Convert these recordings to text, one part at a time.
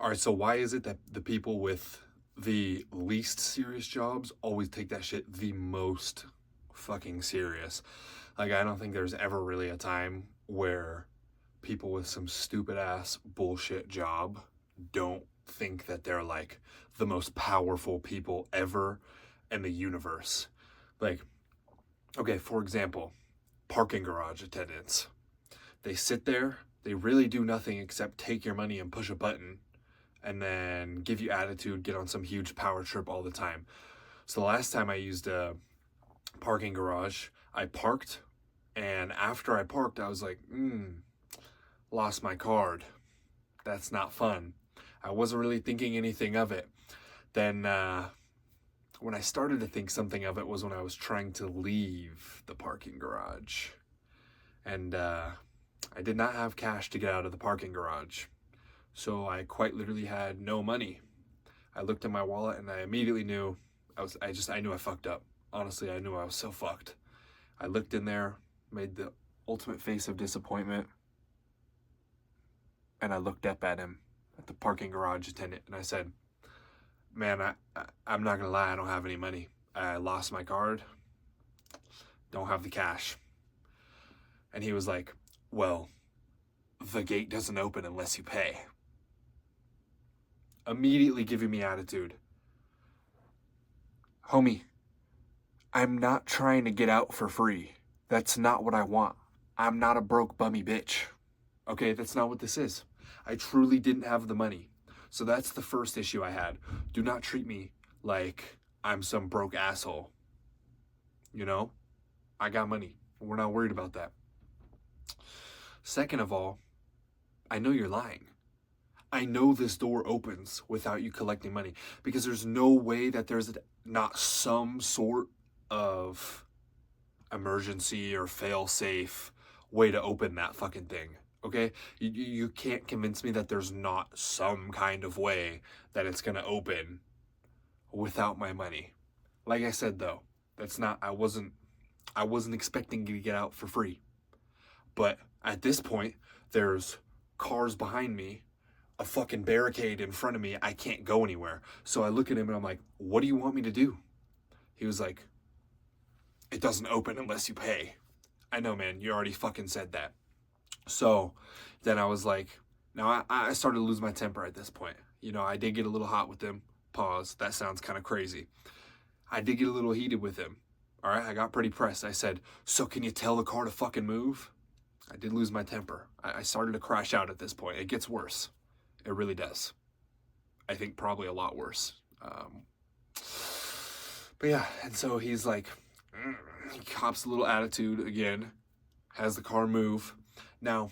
All right, so why is it that the people with the least serious jobs always take that shit the most fucking serious? Like, I don't think there's ever really a time where people with some stupid ass bullshit job don't think that they're like the most powerful people ever in the universe. Like, okay, for example, parking garage attendants. They sit there, they really do nothing except take your money and push a button and then give you attitude, get on some huge power trip all the time. So the last time I used a parking garage, I parked, and after I parked, I was like, lost my card. That's not fun. I wasn't really thinking anything of it. Then when I started to think something of it was when I was trying to leave the parking garage. And I did not have cash to get out of the parking garage. So I quite literally had no money. I looked at my wallet and I immediately knew I knew I fucked up. Honestly, I knew I was so fucked. I looked in there, made the ultimate face of disappointment, and I looked up at him, at the parking garage attendant, and I said, man, I'm not gonna lie, I don't have any money. I lost my card, don't have the cash. And he was like, well, the gate doesn't open unless you pay. Immediately giving me attitude. Homie, I'm not trying to get out for free. That's not what I want. I'm not a broke bummy bitch. Okay, that's not what this is. I truly didn't have the money. So that's the first issue I had. Do not treat me like I'm some broke asshole. You know, I got money. We're not worried about that. Second of all, I know you're lying. I know this door opens without you collecting money because there's no way that there's not some sort of emergency or fail-safe way to open that fucking thing. Okay? You can't convince me that there's not some kind of way that it's gonna open without my money. Like I said though, I wasn't expecting to get out for free. But at this point, there's cars behind me, a fucking barricade in front of me. I can't go anywhere. So I look at him and I'm like, what do you want me to do? He was like, it doesn't open unless you pay. I know, man, you already fucking said that. So then I was like, now I started to lose my temper at this point. You know, I did get a little hot with him. Pause. That sounds kind of crazy. I did get a little heated with him. All right, I got pretty pressed. I said, so can you tell the car to fucking move? I did lose my temper. I started to crash out at this point. It gets worse. It really does. I think probably a lot worse. But yeah, and so he's like, he cops a little attitude again, has the car move. Now,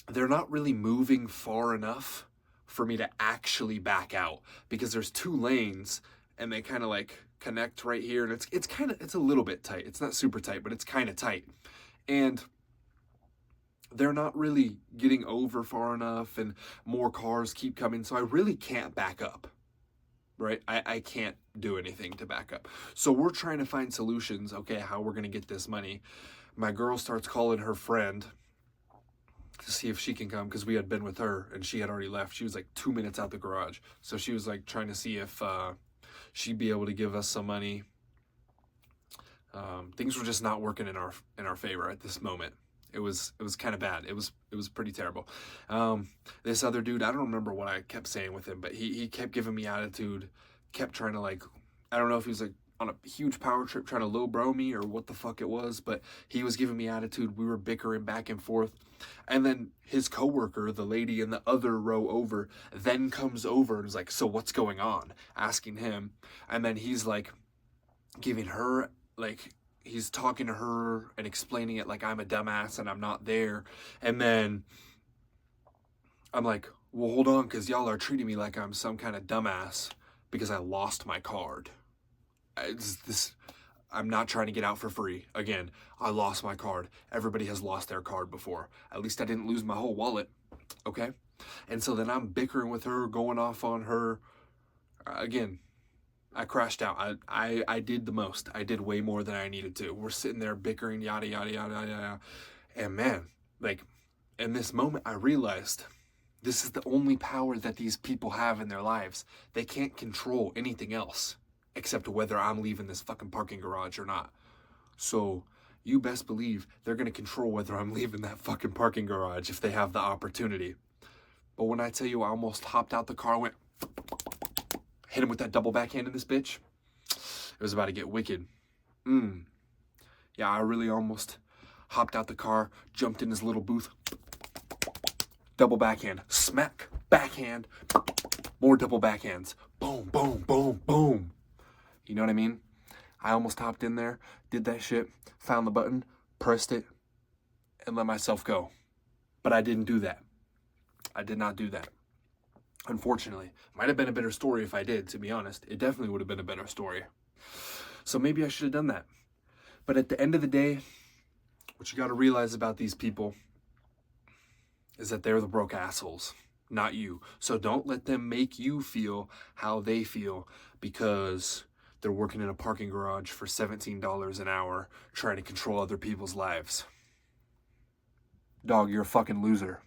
they're not really moving far enough for me to actually back out because there's two lanes and they kind of like connect right here, and it's a little bit tight. It's not super tight, but it's kind of tight. And they're not really getting over far enough and more cars keep coming, so I really can't back up, right? I can't do anything to back up. So we're trying to find solutions, okay, how we're gonna get this money. My girl starts calling her friend to see if she can come because we had been with her and she had already left. She was like 2 minutes out the garage. So she was like trying to see if she'd be able to give us some money. Things were just not working in our favor at this moment. It was kind of bad. It was pretty terrible. This other dude, I don't remember what I kept saying with him, but he kept giving me attitude, kept trying to like, I don't know if he was like on a huge power trip trying to low bro me or what the fuck it was, but he was giving me attitude. We were bickering back and forth. And then his coworker, the lady in the other row over, then comes over and is like, so what's going on? Asking him. And then he's like giving her like, he's talking to her and explaining it like I'm a dumbass and I'm not there. And then I'm like, well, hold on, because y'all are treating me like I'm some kind of dumbass because I lost my card. I'm not trying to get out for free. Again, I lost my card. Everybody has lost their card before. At least I didn't lose my whole wallet. Okay? And so then I'm bickering with her, going off on her. Again, I crashed out. I did the most. I did way more than I needed to. We're sitting there bickering, yada, yada, yada, yada. And man, like, in this moment, I realized This is the only power that these people have in their lives. They can't control anything else except whether I'm leaving this fucking parking garage or not. So you best believe they're going to control whether I'm leaving that fucking parking garage if they have the opportunity. But when I tell you I almost hopped out the car, went, hit him with that double backhand in this bitch, it was about to get wicked. Yeah, I really almost hopped out the car, jumped in his little booth, double backhand, smack, backhand, more double backhands, boom, boom, boom, boom. You know what I mean? I almost hopped in there, did that shit, found the button, pressed it, and let myself go. But I didn't do that. I did not do that. Unfortunately. Might have been a better story if I did, to be honest. It definitely would have been a better story. So maybe I should have done that. But at the end of the day, what you got to realize about these people is that they're the broke assholes, not you. So don't let them make you feel how they feel because they're working in a parking garage for $17 an hour trying to control other people's lives. Dog, you're a fucking loser.